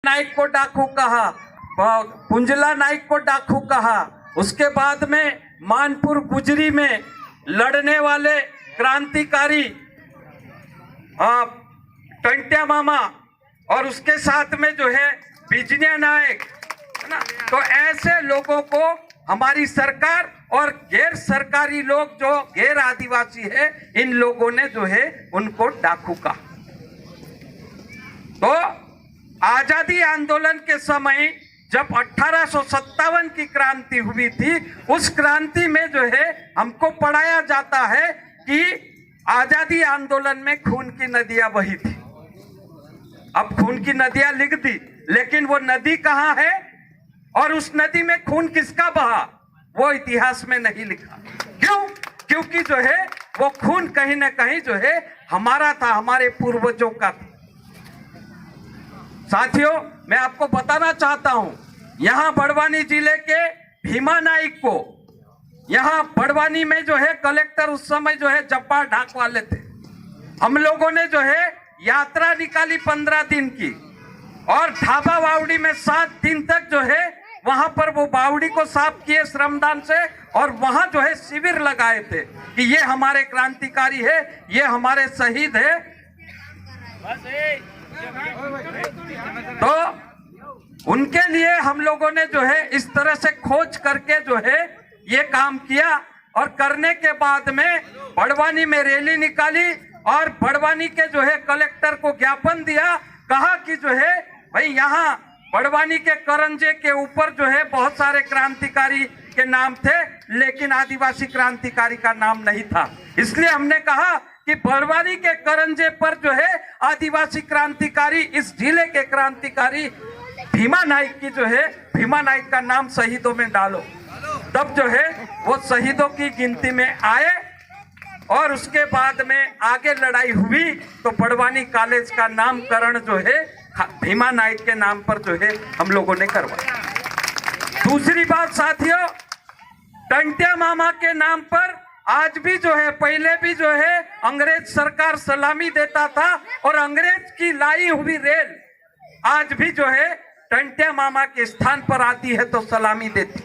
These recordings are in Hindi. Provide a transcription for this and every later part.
नाइक को डाकू कहा, पुंजला नाइक को डाकू कहा। उसके बाद में मानपुर गुजरी में लड़ने वाले क्रांतिकारी टंट्या मामा और उसके साथ में जो है बिजनिया नायक, है ना। तो ऐसे लोगों को हमारी सरकार और गैर सरकारी लोग जो गैर आदिवासी है, इन लोगों ने जो है उनको डाकू कहा। तो आजादी आंदोलन के समय जब 1857 की क्रांति हुई थी, उस क्रांति में जो है हमको पढ़ाया जाता है कि आजादी आंदोलन में खून की नदियां बही थी। अब खून की नदियां लिख दी, लेकिन वो नदी कहाँ है और उस नदी में खून किसका बहा, वो इतिहास में नहीं लिखा। क्यों? क्योंकि जो है वो खून कहीं ना कहीं जो है हमारा था, हमारे पूर्वजों का था। साथियों, मैं आपको बताना चाहता हूं, यहाँ बड़वानी जिले के भीमा नाइक को, यहाँ बड़वानी में जो है कलेक्टर उस समय जो है जब्बार ढाक वाले थे। हम लोगों ने जो है यात्रा निकाली 15 दिन की और ढाबा बावड़ी में 7 दिन तक जो है वहां पर वो बावड़ी को साफ किए श्रमदान से, और वहां जो है शिविर लगाए थे कि ये हमारे क्रांतिकारी है, ये हमारे शहीद है। तो उनके लिए हम लोगों ने जो है इस तरह से खोज करके जो है ये काम किया, और करने के बाद में बड़वानी में रैली निकाली और बड़वानी के जो है कलेक्टर को ज्ञापन दिया। कहा कि जो है भाई यहाँ बड़वानी के करंजे के ऊपर जो है बहुत सारे क्रांतिकारी के नाम थे, लेकिन आदिवासी क्रांतिकारी का नाम नहीं था। इसलिए हमने कहा कि बड़वानी के करंजे पर जो है आदिवासी क्रांतिकारी, इस जिले के क्रांतिकारी भीमा नाइक की जो है, भीमा नाइक का नाम शहीदों में डालो। तब जो है वो शहीदों की गिनती में आए, और उसके बाद में आगे लड़ाई हुई तो बड़वानी कॉलेज का नामकरण जो है भीमा नाइक के नाम पर जो है हम लोगों ने करवाया। दूसरी बात साथियों, टंट्या मामा के नाम पर आज भी जो है, पहले भी जो है अंग्रेज सरकार सलामी देता था, और अंग्रेज की लाई हुई रेल आज भी जो है टंट्या मामा के स्थान पर आती है तो सलामी देती।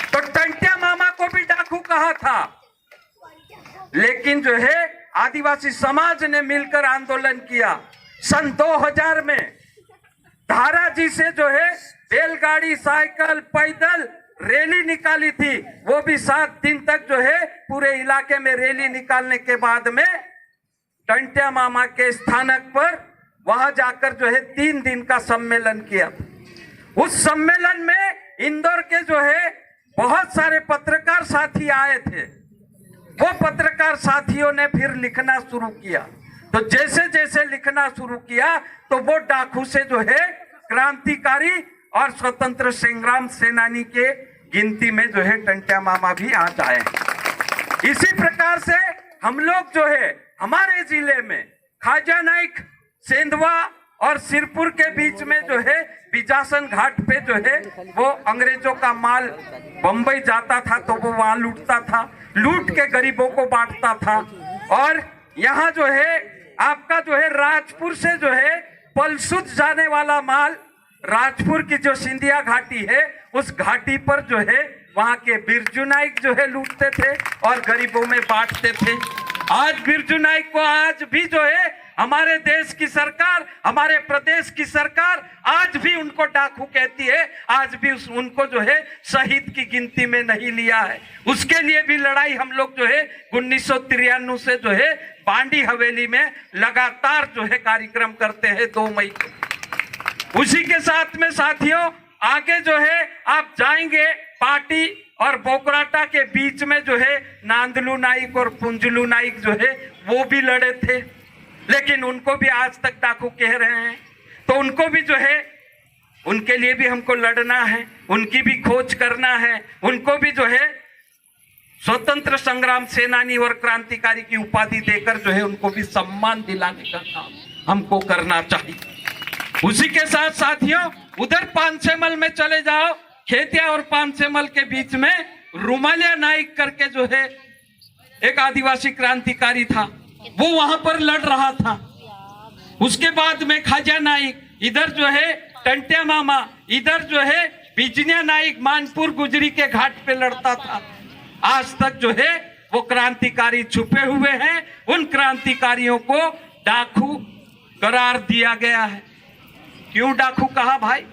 तो टंट्या मामा को भी डाकू कहा था, लेकिन जो है आदिवासी समाज ने मिलकर आंदोलन किया। सन 2000 में धारा जी से जो है बैलगाड़ी, साइकिल, पैदल रैली निकाली थी। वो भी 7 दिन तक जो है पूरे इलाके में रैली निकालने के बाद में टंट्या मामा के स्थानक पर वहां जाकर जो है 3 दिन का सम्मेलन किया। उस सम्मेलन में इंदौर के जो है बहुत सारे पत्रकार साथी आए थे। वो पत्रकार साथियों ने फिर लिखना शुरू किया। तो जैसे जैसे लिखना शुरू किया तो वो डाकू से जो है क्रांतिकारी और स्वतंत्र संग्राम सेनानी के गिनती में जो है टंट्या मामा भी आ जाए। इसी प्रकार से हम लोग जो है हमारे जिले में खाजा नाइक, सेंधवा और सिरपुर के बीच में जो है बिजासन घाट पे जो है वो अंग्रेजों का माल बंबई जाता था तो वो वहां लूटता था, लूट के गरीबों को बांटता था। और यहाँ जो है आपका जो है राजपुर से जो है पलसुद जाने वाला माल, राजपुर की जो सिंधिया घाटी है उस घाटी पर जो है वहां के बिरजू नाइक जो है लूटते थे और गरीबों में बांटते थे। आज बिरजू नाइक को आज भी जो है हमारे देश की सरकार, हमारे प्रदेश की सरकार आज भी उनको डाकू कहती है, आज भी उनको जो है शहीद की गिनती में नहीं लिया है। उसके लिए भी लड़ाई हम लोग जो है 1993 से जो है बांडी हवेली में लगातार जो है कार्यक्रम करते हैं 2 मई को। उसी के साथ में साथियों आगे जो है आप जाएंगे पार्टी और बोकराटा के बीच में जो है नांदलू नाइक और पुंजलू नाइक जो है वो भी लड़े थे, लेकिन उनको भी आज तक डाकू कह रहे हैं। तो उनको भी जो है उनके लिए भी हमको लड़ना है, उनकी भी खोज करना है, उनको भी जो है स्वतंत्र संग्राम सेनानी और क्रांतिकारी की उपाधि देकर जो है उनको भी सम्मान दिलाने का काम हमको करना चाहिए। उसी के साथ साथियों उधर पानसेमल में चले जाओ, खेतिया और पानसेमल के बीच में रुमालिया नाइक करके जो है एक आदिवासी क्रांतिकारी था, वो वहां पर लड़ रहा था। उसके बाद में खाजा नाइक, इधर जो है टंट्या मामा इधर जो है बिजनिया नाइक मानपुर गुजरी के घाट पे लड़ता था। आज तक जो है वो क्रांतिकारी छुपे हुए हैं। उन क्रांतिकारियों को डाकू करार दिया गया है। क्यों डाकू कहा भाई?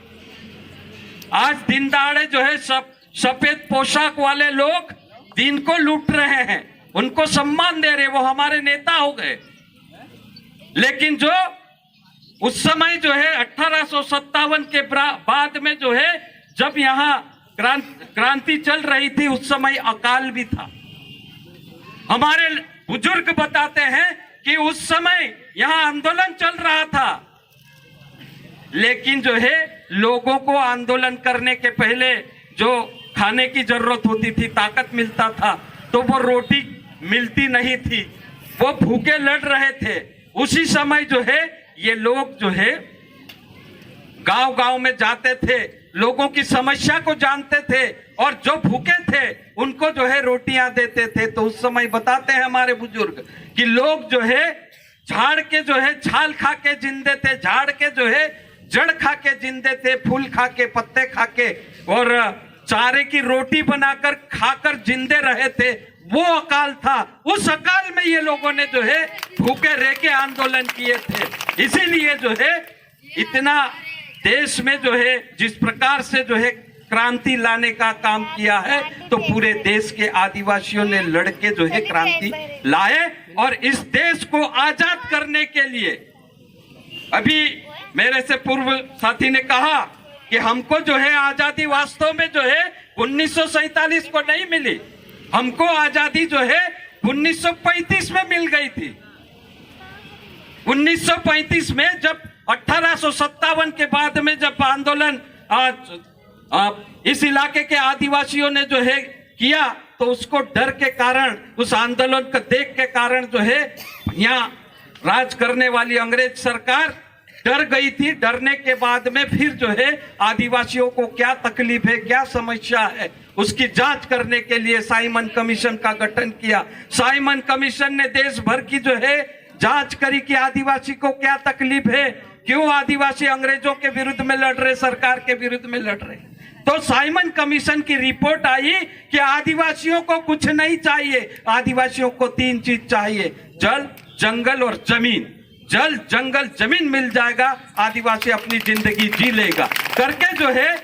आज दिन दहाड़े जो है सब सफेद पोशाक वाले लोग दिन को लूट रहे हैं, उनको सम्मान दे रहे, वो हमारे नेता हो गए। लेकिन जो उस समय जो है 1857 के बाद में जो है जब यहाँ क्रांति चल रही थी, उस समय अकाल भी था। हमारे बुजुर्ग बताते हैं कि उस समय यहाँ आंदोलन चल रहा था, लेकिन जो है लोगों को आंदोलन करने के पहले जो खाने की जरूरत होती थी, ताकत मिलता था, तो वो रोटी मिलती नहीं थी, वो भूखे लड़ रहे थे। उसी समय जो है ये लोग जो है गांव-गांव में जाते थे, लोगों की समस्या को जानते थे और जो भूखे थे उनको जो है रोटियां देते थे। तो उस समय बताते हैं हमारे बुजुर्ग कि लोग जो है झाड़ के जो है छाल खा के जिंदे थे, झाड़ के जो है जड़ खा के जिंदे थे, फूल खा के, पत्ते खा के और चारे की रोटी बनाकर खाकर जिंदे रहे थे। वो अकाल था। उस अकाल में ये लोगों ने जो है भूखे रह के आंदोलन किए थे। इसीलिए जो है इतना देश में जो है जिस प्रकार से जो है क्रांति लाने का काम किया है, तो पूरे देश के आदिवासियों ने लड़के जो है क्रांति लाए और इस देश को आजाद करने के लिए, अभी मेरे से पूर्व साथी ने कहा कि हमको जो है आजादी वास्तव में जो है 1947 को नहीं मिली, हमको आजादी जो है 1935 में मिल गई थी। 1935 में जब 1857 के बाद में जब आंदोलन इस इलाके के आदिवासियों ने जो है किया, तो उसको डर के कारण, उस आंदोलन को देख के कारण जो है यहाँ राज करने वाली अंग्रेज सरकार डर गई थी। डरने के बाद में फिर जो है आदिवासियों को क्या तकलीफ है, क्या समस्या है, उसकी जांच करने के लिए साइमन कमीशन का गठन किया। साइमन कमीशन ने देश भर की जो है जांच करी कि आदिवासी को क्या तकलीफ है, क्यों आदिवासी अंग्रेजों के विरुद्ध में लड़ रहे, सरकार के विरुद्ध में लड़ रहे। तो साइमन कमीशन की रिपोर्ट आई कि आदिवासियों को कुछ नहीं चाहिए, आदिवासियों को 3 चीज चाहिए, जल, जंगल और जमीन। जल, जंगल, जमीन मिल जाएगा, आदिवासी अपनी जिंदगी जी लेगा करके जो है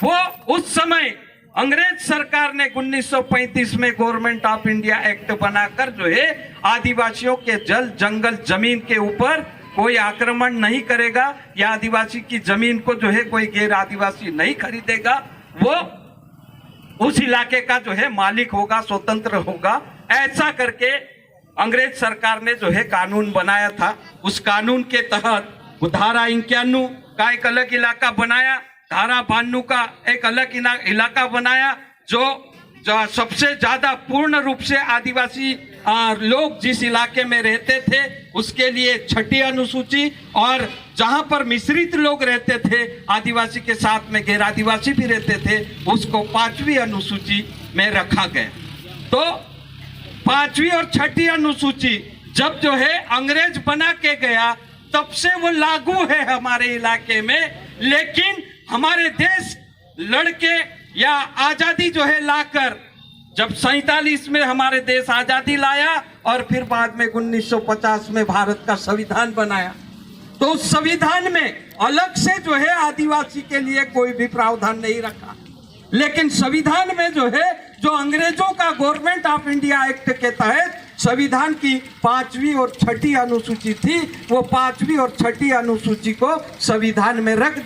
वो उस समय अंग्रेज सरकार ने 1935 में गवर्नमेंट ऑफ इंडिया एक्ट बनाकर जो है आदिवासियों के जल, जंगल, जमीन के ऊपर कोई आक्रमण नहीं करेगा, या आदिवासी की जमीन को जो है कोई गैर आदिवासी नहीं खरीदेगा, वो उस इलाके का जो है मालिक होगा, स्वतंत्र होगा। ऐसा करके अंग्रेज सरकार ने जो है कानून बनाया था। उस कानून के तहत धारा 51 का एक अलग इलाका बनाया, धारा 52 का एक अलग इलाका बनाया, जो सबसे ज्यादा पूर्ण रूप से आदिवासी लोग जिस इलाके में रहते थे उसके लिए 6ठी अनुसूची, और जहां पर मिश्रित लोग रहते थे आदिवासी के साथ में गैर आदिवासी भी रहते थे, उसको 5वीं अनुसूची में रखा गया। तो 5वीं और 6ठी अनुसूची जब जो है अंग्रेज बना के गया, तब से वो लागू है हमारे इलाके में। लेकिन हमारे देश लड़के या आजादी जो है लाकर, जब 47 में हमारे देश आजादी लाया और फिर बाद में 1950 में भारत का संविधान बनाया, तो उस संविधान में अलग से जो है आदिवासी के लिए कोई भी प्रावधान नहीं रखा। लेकिन संविधान में जो है, जो अंग्रेजों का गवर्नमेंट ऑफ इंडिया एक्ट के तहत संविधान की 5वीं और 6ठी अनुसूची थी, वो 5वीं और 6ठी अनुसूची को संविधान में रख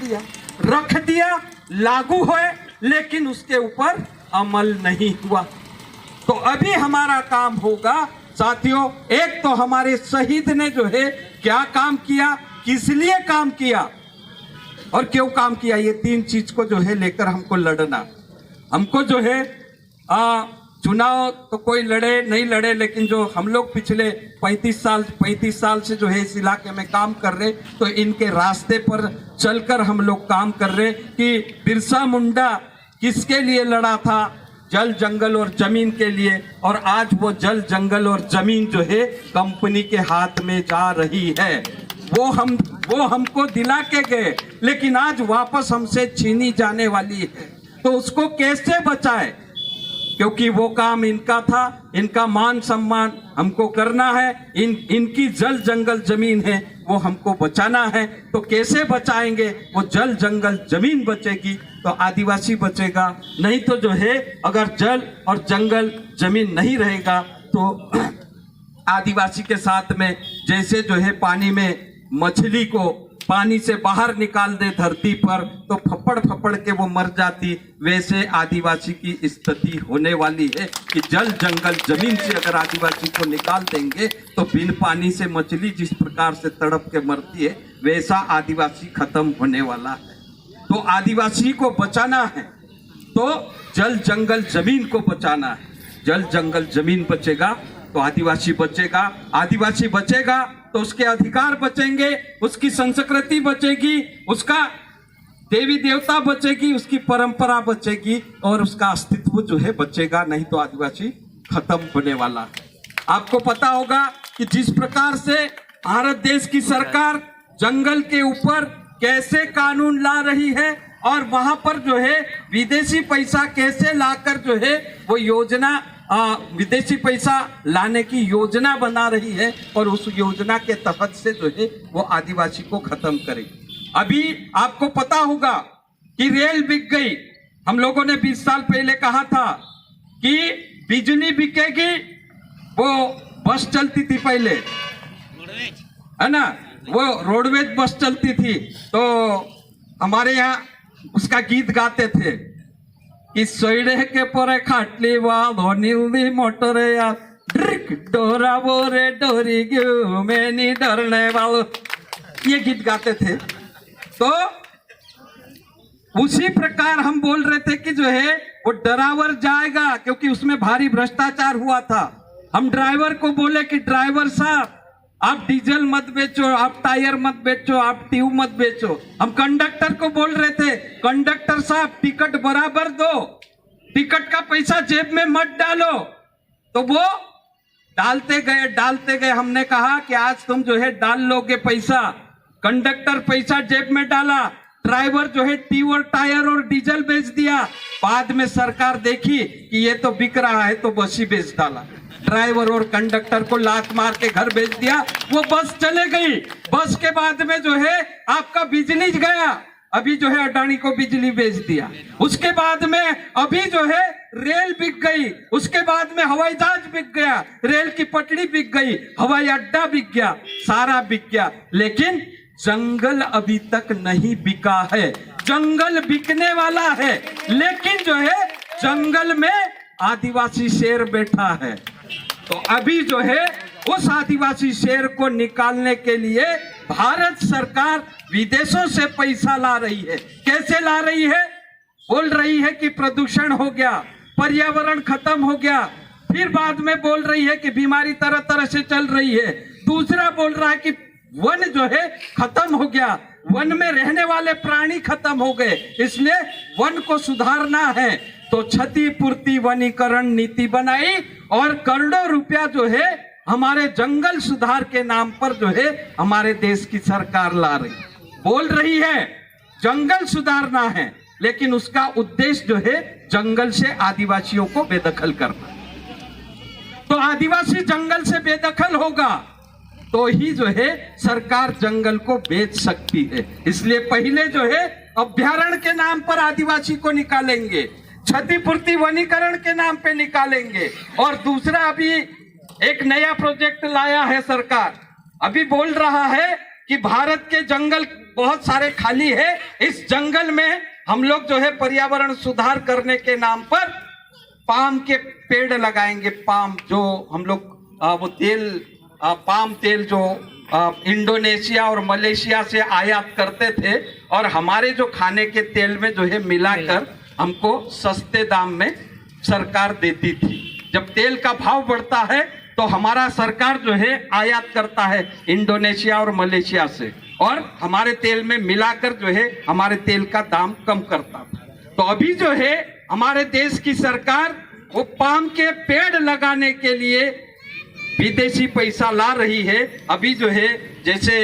दिया, लागू है, लेकिन उसके ऊपर अमल नहीं हुआ। तो अभी हमारा काम होगा साथियों, एक तो हमारे शहीद ने जो है क्या काम किया, किस लिए काम किया और क्यों काम किया, ये 3 चीज को जो है लेकर हमको लड़ना। हमको जो है चुनाव तो कोई लड़े नहीं लड़े, लेकिन जो हम लोग पिछले 35 साल से जो है इस इलाके में काम कर रहे, तो इनके रास्ते पर चलकर हम लोग काम कर रहे कि बिरसा मुंडा किसके लिए लड़ा था, जल, जंगल और जमीन के लिए, और आज वो जल, जंगल और जमीन जो है कंपनी के हाथ में जा रही है। वो हमको दिला के गए, लेकिन आज वापस हमसे छीनी जाने वाली है। तो उसको कैसे बचाए, क्योंकि वो काम इनका था, इनका मान सम्मान हमको करना है, इनकी जल जंगल जमीन है वो हमको बचाना है। तो कैसे बचाएंगे? वो जल जंगल जमीन बचेगी तो आदिवासी बचेगा, नहीं तो जो है अगर जल और जंगल जमीन नहीं रहेगा तो आदिवासी के साथ में जैसे जो है पानी में मछली को पानी से बाहर निकाल दे धरती पर तो फपड़ फपड़ के वो मर जाती, वैसे आदिवासी की स्थिति होने वाली है कि जल जंगल जमीन से अगर आदिवासी को निकाल देंगे तो बिन पानी से मछली जिस प्रकार से तड़प के मरती है वैसा आदिवासी खत्म होने वाला है। तो आदिवासी को बचाना है तो जल जंगल जमीन को बचाना है। जल जंगल जमीन बचेगा तो आदिवासी बचेगा, आदिवासी बचेगा तो उसके अधिकार बचेंगे, उसकी संस्कृति बचेगी, उसका देवी देवता बचेगी, उसकी परंपरा बचेगी और उसका अस्तित्व जो है बचेगा, नहीं तो आदिवासी खत्म होने वाला है। आपको पता होगा कि जिस प्रकार से भारत देश की सरकार जंगल के ऊपर कैसे कानून ला रही है और वहां पर जो है विदेशी पैसा कैसे लाकर जो है वो योजना विदेशी पैसा लाने की योजना बना रही है और उस योजना के तहत से जो है वो आदिवासी को खत्म करेगी। अभी आपको पता होगा कि रेल बिक गई। हम लोगों ने 20 साल पहले कहा था कि बिजली बिकेगी, वो बस चलती थी पहले, है ना, वो रोडवेज बस चलती थी। तो हमारे यहाँ उसका गीत गाते थे कि सोइडे के परे खाटली वाल धोनीली मोटरे यार ड्रिक डोरा बोरे डोरी क्यों मैं नहीं डरने वालों, ये गीत गाते थे। तो उसी प्रकार हम बोल रहे थे कि जो है वो ड्राइवर जाएगा, क्योंकि उसमें भारी भ्रष्टाचार हुआ था। हम ड्राइवर को बोले कि ड्राइवर साहब आप डीजल मत बेचो, आप टायर मत बेचो, आप ट्यूब मत बेचो। हम कंडक्टर को बोल रहे थे कंडक्टर साहब टिकट बराबर दो, टिकट का पैसा जेब में मत डालो। तो वो डालते गए। हमने कहा कि आज तुम जो है डाल लोगे पैसा, कंडक्टर पैसा जेब में डाला, ड्राइवर जो है ट्यूब और टायर और डीजल बेच दिया। बाद में सरकार देखी कि ये तो बिक रहा है तो बस ही बेच डाला, ड्राइवर और कंडक्टर को लात मार के घर भेज दिया, वो बस चले गई। बस के बाद में जो है आपका बिजली गया, अभी जो है अडानी को बिजली बेच दिया। उसके बाद में अभी जो है रेल बिक गई, उसके बाद में हवाई जहाज बिक गया, रेल की पटरी बिक गई, हवाई अड्डा बिक गया, सारा बिक गया। लेकिन जंगल अभी तक नहीं बिका है, जंगल बिकने वाला है। लेकिन जो है जंगल में आदिवासी शेर बैठा है। तो अभी जो है उस आदिवासी शेर को निकालने के लिए भारत सरकार विदेशों से पैसा ला रही है। कैसे ला रही है? बोल रही है कि प्रदूषण हो गया, पर्यावरण खत्म हो गया, फिर बाद में बोल रही है कि बीमारी तरह तरह से चल रही है। दूसरा बोल रहा है कि वन जो है खत्म हो गया, वन में रहने वाले प्राणी खत्म हो गए, इसलिए वन को सुधारना है। तो क्षतिपूर्ति वनीकरण नीति बनाई और करोड़ों रुपया जो है हमारे जंगल सुधार के नाम पर जो है हमारे देश की सरकार ला रही, बोल रही है जंगल सुधारना है, लेकिन उसका उद्देश्य जो है जंगल से आदिवासियों को बेदखल करना। तो आदिवासी जंगल से बेदखल होगा तो ही जो है सरकार जंगल को बेच सकती है। इसलिए पहले जो है अभ्यारण्य के नाम पर आदिवासी को निकालेंगे, क्षतिपूर्ति वनीकरण के नाम पे निकालेंगे, और दूसरा अभी एक नया प्रोजेक्ट लाया है सरकार, अभी बोल रहा है कि भारत के जंगल बहुत सारे खाली है, इस जंगल में हम लोग जो है पर्यावरण सुधार करने के नाम पर पाम के पेड़ लगाएंगे। पाम जो हम लोग वो तेल पाम तेल जो इंडोनेशिया और मलेशिया से आयात करते थे और हमारे जो खाने के तेल में जो है मिलाकर हमको सस्ते दाम में सरकार देती थी। जब तेल का भाव बढ़ता है तो हमारा सरकार जो है आयात करता है इंडोनेशिया और मलेशिया से, और हमारे तेल में मिलाकर जो है हमारे तेल का दाम कम करता था। तो अभी जो है हमारे देश की सरकार वो पाम के पेड़ लगाने के लिए विदेशी पैसा ला रही है। अभी जो है जैसे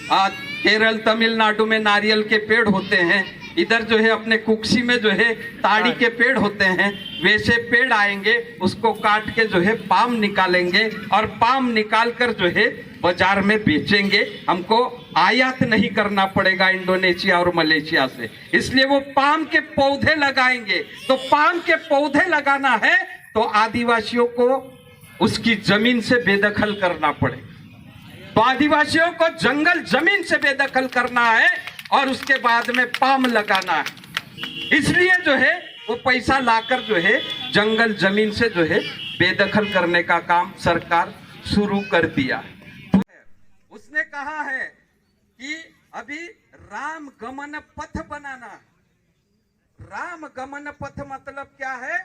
केरल तमिलनाडु में नारियल के पेड़ होते हैं, इधर जो है अपने कुक्सी में जो है ताड़ी के पेड़ होते हैं, वैसे पेड़ आएंगे, उसको काट के जो है पाम निकालेंगे और पाम निकाल कर जो है बाजार में बेचेंगे। हमको आयात नहीं करना पड़ेगा इंडोनेशिया और मलेशिया से, इसलिए वो पाम के पौधे लगाएंगे। तो पाम के पौधे लगाना है तो आदिवासियों को उसकी जमीन से बेदखल करना पड़ेगा। तो आदिवासियों को जंगल जमीन से बेदखल करना है और उसके बाद में पाम लगाना है। इसलिए जो है वो पैसा लाकर जो है जंगल जमीन से जो है बेदखल करने का काम सरकार शुरू कर दिया। उसने कहा है कि अभी राम गमन पथ बनाना। राम गमन पथ मतलब क्या है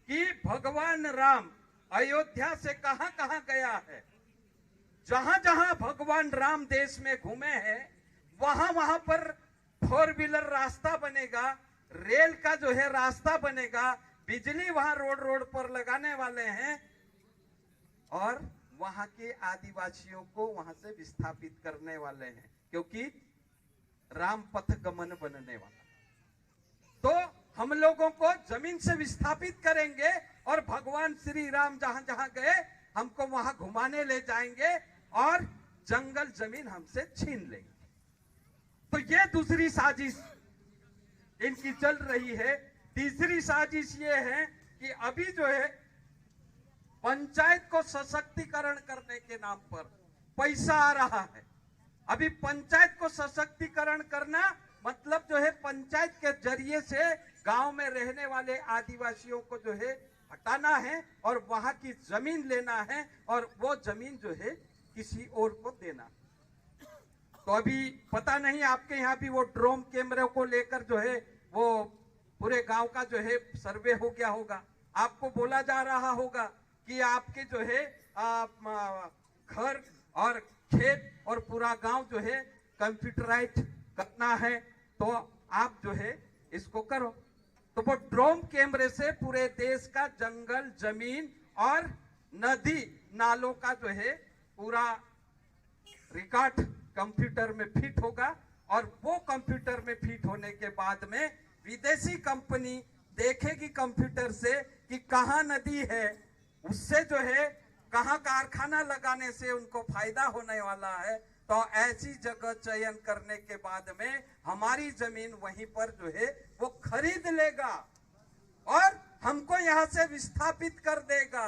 कि भगवान राम अयोध्या से कहां कहां गया है, जहां जहां भगवान राम देश में घूमे हैं वहां वहां पर 4 व्हीलर रास्ता बनेगा, रेल का जो है रास्ता बनेगा, बिजली वहां रोड रोड पर लगाने वाले हैं और वहां के आदिवासियों को वहां से विस्थापित करने वाले हैं, क्योंकि राम पथ गमन बनने वाला। तो हम लोगों को जमीन से विस्थापित करेंगे और भगवान श्री राम जहां जहां गए हमको वहां घुमाने ले जाएंगे और जंगल जमीन हमसे छीन लेंगे। तो ये दूसरी साजिश इनकी चल रही है। तीसरी साजिश ये है कि अभी जो है पंचायत को सशक्तिकरण करने के नाम पर पैसा आ रहा है। अभी पंचायत को सशक्तिकरण करना मतलब जो है पंचायत के जरिए से गांव में रहने वाले आदिवासियों को जो है हटाना है और वहां की जमीन लेना है और वो जमीन जो है किसी और को देना। तो अभी पता नहीं आपके यहाँ भी वो ड्रोन कैमरे को लेकर जो है वो पूरे गांव का जो है सर्वे हो गया होगा। आपको बोला जा रहा होगा कि आपके जो है घर और खेत और पूरा गांव जो है कंप्यूटराइज करना है, तो आप जो है इसको करो। तो वो ड्रोन कैमरे से पूरे देश का जंगल जमीन और नदी नालों का जो है पूरा रिकॉर्ड कंप्यूटर में फिट होगा और वो कंप्यूटर में फिट होने के बाद में विदेशी कंपनी देखेगी कंप्यूटर से कि कहां नदी है, उससे जो है कहां कारखाना लगाने से उनको फायदा होने वाला है। तो ऐसी जगह चयन करने के बाद में हमारी जमीन वहीं पर जो है वो खरीद लेगा और हमको यहां से विस्थापित कर देगा।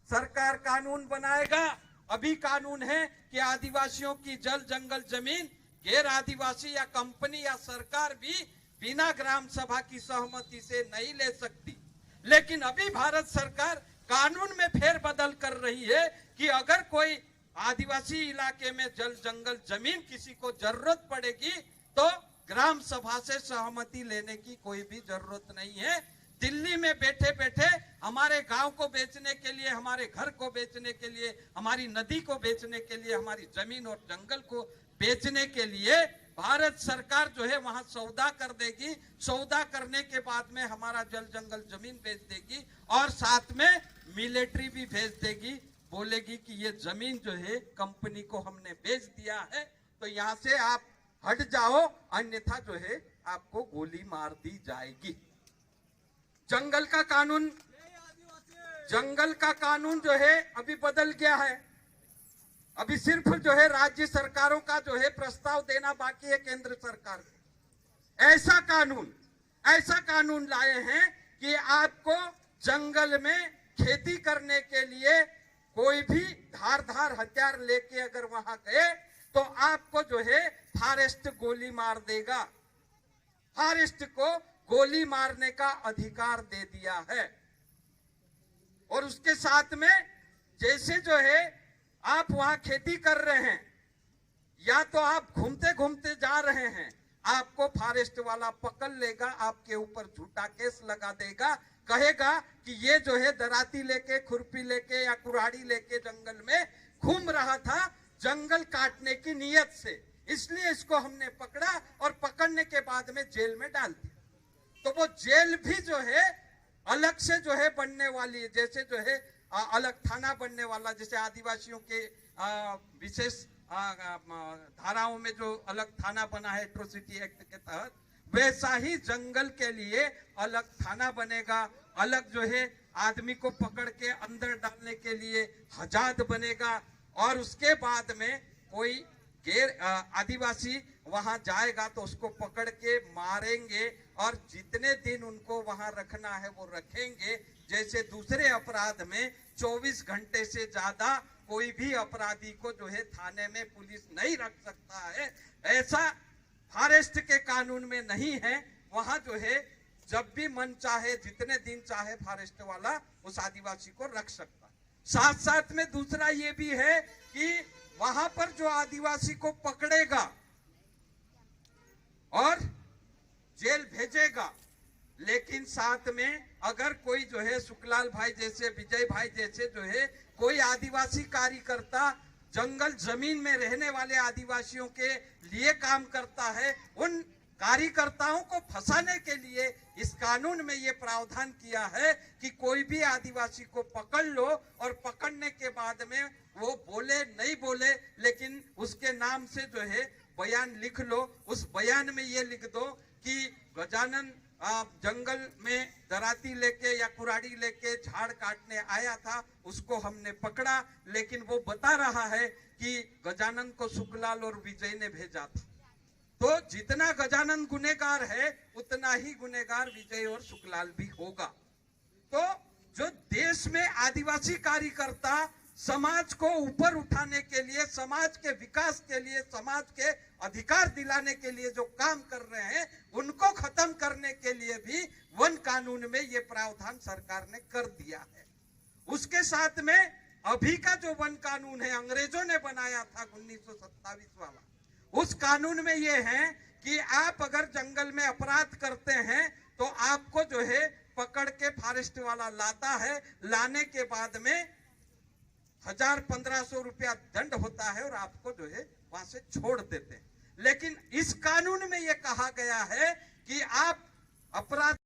सरकार कानून बनाएगा। अभी कानून है कि आदिवासियों की जल जंगल जमीन गैर आदिवासी या कंपनी या सरकार भी बिना ग्राम सभा की सहमति से नहीं ले सकती। लेकिन अभी भारत सरकार कानून में फेरबदल कर रही है कि अगर कोई आदिवासी इलाके में जल जंगल जमीन किसी को जरूरत पड़ेगी तो ग्राम सभा से सहमति लेने की कोई भी जरूरत नहीं है। दिल्ली में बैठे बैठे हमारे गांव को बेचने के लिए, हमारे घर को बेचने के लिए, हमारी नदी को बेचने के लिए, हमारी जमीन और जंगल को बेचने के लिए भारत सरकार जो है वहां सौदा कर देगी। सौदा करने के बाद में हमारा जल जंगल जमीन बेच देगी और साथ में मिलिट्री भी भेज देगी। बोलेगी कि ये जमीन जो है कंपनी को हमने बेच दिया है, तो यहाँ से आप हट जाओ, अन्यथा जो है आपको गोली मार दी जाएगी। जंगल का कानून जो है अभी बदल गया है। अभी सिर्फ जो है राज्य सरकारों का जो है प्रस्ताव देना बाकी है केंद्र सरकार को। ऐसा कानून लाए हैं कि आपको जंगल में खेती करने के लिए कोई भी धार हथियार लेके अगर वहां गए तो आपको जो है फॉरेस्ट गोली मार देगा। फॉरेस्ट को गोली मारने का अधिकार दे दिया है। और उसके साथ में जैसे जो है आप वहां खेती कर रहे हैं या तो आप घूमते घूमते जा रहे हैं, आपको फॉरेस्ट वाला पकड़ लेगा, आपके ऊपर झूठा केस लगा देगा, कहेगा कि ये जो है दराती लेके, खुरपी लेके या कुराड़ी लेके जंगल में घूम रहा था जंगल काटने की नियत से, इसलिए इसको हमने पकड़ा और पकड़ने के बाद में जेल में डाल दिया। तो वो जेल भी जो है अलग से जो है बनने वाली है, जैसे जो है अलग थाना बनने वाला, जैसे आदिवासियों के विशेष धाराओं में जो अलग थाना बना है एट्रोसिटी एक्ट के तहत, वैसा ही जंगल के लिए अलग थाना बनेगा, अलग जो है आदमी को पकड़ के अंदर डालने के लिए हजाद बनेगा। और उसके बाद में कोई गैर आदिवासी वहां जाएगा तो उसको पकड़ के मारेंगे और जितने दिन उनको वहां रखना है वो रखेंगे। जैसे दूसरे अपराध में 24 घंटे से ज्यादा कोई भी अपराधी को जो है थाने में पुलिस नहीं रख सकता है, ऐसा फॉरेस्ट के कानून में नहीं है। वहां जो है जब भी मन चाहे जितने दिन चाहे फॉरेस्ट वाला उस आदिवासी को रख सकता है। साथ साथ में दूसरा ये भी है कि वहां पर जो आदिवासी को पकड़ेगा और जेल भेजेगा, लेकिन साथ में अगर कोई जो है सुखलाल भाई जैसे, विजय भाई जैसे जो है कोई आदिवासी कार्यकर्ता जंगल जमीन में रहने वाले आदिवासियों के लिए काम करता है, उन कार्यकर्ताओं को फंसाने के लिए इस कानून में ये प्रावधान किया है कि कोई भी आदिवासी को पकड़ लो और पकड़ने के बाद में वो बोले नहीं बोले, लेकिन उसके नाम से जो है बयान लिख लो। उस बयान में ये लिख दो कि गजानन जंगल में दराती लेके या कुराड़ी लेके झाड़ काटने आया था, उसको हमने पकड़ा, लेकिन वो बता रहा है कि गजानन को सुखलाल और विजय ने भेजा था। तो जितना गजानन गुनेगार है उतना ही गुनेगार विजय और सुखलाल भी होगा। तो जो देश में आदिवासी कार्यकर्ता समाज को ऊपर उठाने के लिए, समाज के विकास के लिए, समाज के अधिकार दिलाने के लिए जो काम कर रहे हैं, उनको खत्म करने के लिए भी वन कानून में ये प्रावधान सरकार ने कर दिया है। उसके साथ में अभी का जो वन कानून है अंग्रेजों ने बनाया था 1927 वाला, उस कानून में ये है कि आप अगर जंगल में अपराध करते हैं तो आपको जो है पकड़ के फॉरेस्ट वाला लाता है, लाने के बाद में 1000-1500 रुपया दंड होता है और आपको जो है वहां से छोड़ देते हैं। लेकिन इस कानून में यह कहा गया है कि आप अपराध